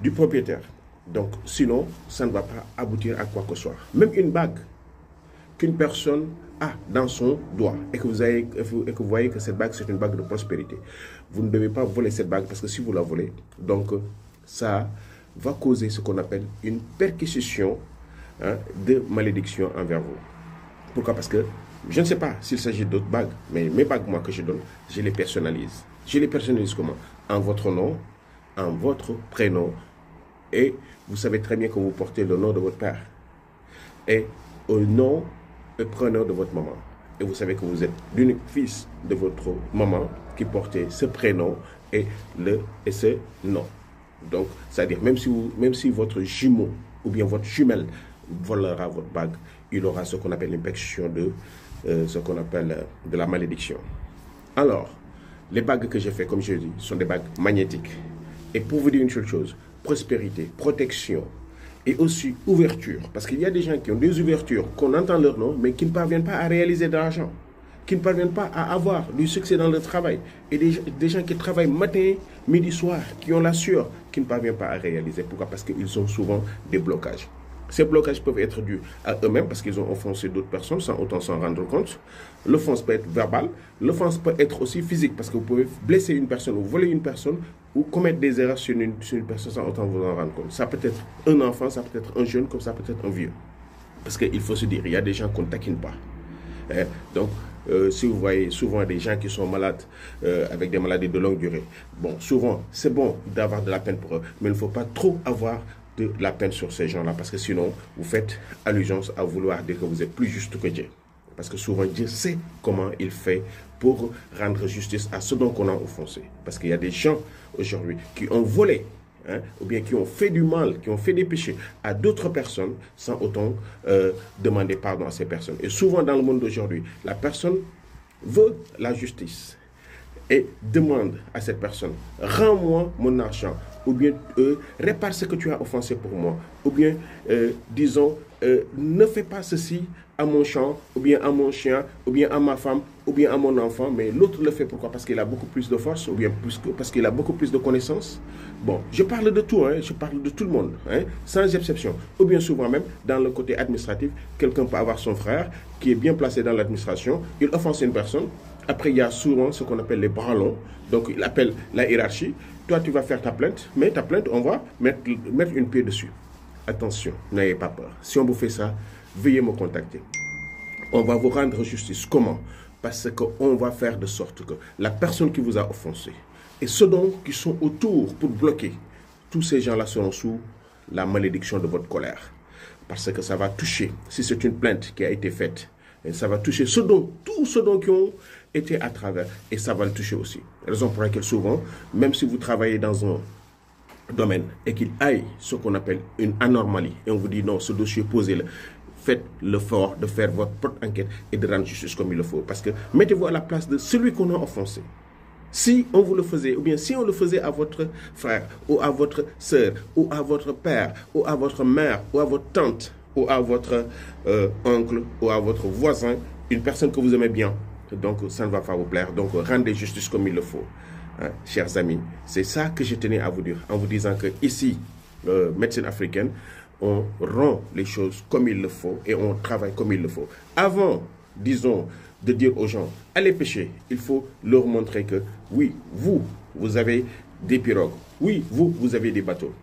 du propriétaire. Donc, sinon, ça ne va pas aboutir à quoi que ce soit. Même une bague qu'une personne a dans son doigt et que vous voyez que cette bague, c'est une bague de prospérité. Vous ne devez pas voler cette bague parce que si vous la volez, donc ça va causer ce qu'on appelle une perquisition de malédiction envers vous. Pourquoi? Parce que je ne sais pas s'il s'agit d'autres bagues, mais mes bagues, moi, que je donne, je les personnalise. Je les personnalise comment? En votre nom, en votre prénom, et vous savez très bien que vous portez le nom de votre père, et au nom et prénom de votre maman. Et vous savez que vous êtes l'unique fils de votre maman qui portait ce prénom et ce nom. Donc, c'est-à-dire, même si votre jumeau ou bien votre jumelle volera votre bague, il aura ce qu'on appelle l'impaction de ce qu'on appelle de la malédiction. Alors, les bagues que j'ai fait, comme je dis, sont des bagues magnétiques. Et pour vous dire une seule chose, prospérité, protection et aussi ouverture. Parce qu'il y a des gens qui ont des ouvertures, qu'on entend leur nom, mais qui ne parviennent pas à réaliser de l'argent, qui ne parviennent pas à avoir du succès dans leur travail. Et des gens qui travaillent matin, midi, soir, qui ont la sueur, qui ne parviennent pas à réaliser. Pourquoi? Parce qu'ils ont souvent des blocages. Ces blocages peuvent être dus à eux-mêmes parce qu'ils ont offensé d'autres personnes sans autant s'en rendre compte. L'offense peut être verbale, l'offense peut être aussi physique parce que vous pouvez blesser une personne ou voler une personne ou commettre des erreurs sur une personne sans autant vous en rendre compte. Ça peut être un enfant, ça peut être un jeune, comme ça peut être un vieux. Parce qu'il faut se dire, il y a des gens qu'on ne taquine pas. Donc, si vous voyez souvent des gens qui sont malades avec des maladies de longue durée, bon, souvent, c'est bon d'avoir de la peine pour eux, mais il ne faut pas trop avoir de la peine sur ces gens-là, parce que sinon, vous faites allusion à vouloir dire que vous êtes plus juste que Dieu. Parce que souvent, Dieu sait comment il fait pour rendre justice à ceux dont on a offensé. Parce qu'il y a des gens aujourd'hui qui ont volé, ou bien qui ont fait du mal, qui ont fait des péchés à d'autres personnes sans autant demander pardon à ces personnes. Et souvent dans le monde d'aujourd'hui, la personne veut la justice et demande à cette personne, rends-moi mon argent, ou bien répare ce que tu as offensé pour moi, ou bien disons, ne fais pas ceci à mon champ, ou bien à mon chien, ou bien à ma femme, ou bien à mon enfant, mais l'autre le fait pourquoi? Parce qu'il a beaucoup plus de force, ou bien parce qu'il a beaucoup plus de connaissances. Bon, je parle de tout, je parle de tout le monde, sans exception. Ou bien souvent même, dans le côté administratif, quelqu'un peut avoir son frère qui est bien placé dans l'administration, il offense une personne. Après, il y a souvent ce qu'on appelle les bras longs. Donc, il appelle la hiérarchie. Toi, tu vas faire ta plainte, mais ta plainte, on va mettre une pied dessus. Attention, n'ayez pas peur. Si on vous fait ça, veuillez me contacter. On va vous rendre justice. Comment? Parce qu'on va faire de sorte que la personne qui vous a offensé et ceux qui sont autour pour bloquer, tous ces gens-là seront sous la malédiction de votre colère. Parce que ça va toucher, si c'est une plainte qui a été faite, et ça va toucher tous ceux qui ont été à travers, et ça va le toucher aussi. Raison pour laquelle souvent, même si vous travaillez dans un domaine et qu'il aille ce qu'on appelle une anomalie, et on vous dit non, ce dossier posé-le, faites l'effort de faire votre propre enquête et de rendre justice comme il le faut. Parce que mettez-vous à la place de celui qu'on a offensé. Si on vous le faisait, ou bien si on le faisait à votre frère, ou à votre soeur, ou à votre père, ou à votre mère, ou à votre tante, ou à votre oncle, ou à votre voisin, une personne que vous aimez bien, donc ça ne va pas vous plaire. Donc rendez justice comme il le faut. Chers amis, c'est ça que je tenais à vous dire, en vous disant que ici, médecine africaine, on rend les choses comme il le faut et on travaille comme il le faut. Avant, disons, de dire aux gens, allez pêcher, il faut leur montrer que oui, vous avez des pirogues, oui, vous avez des bateaux.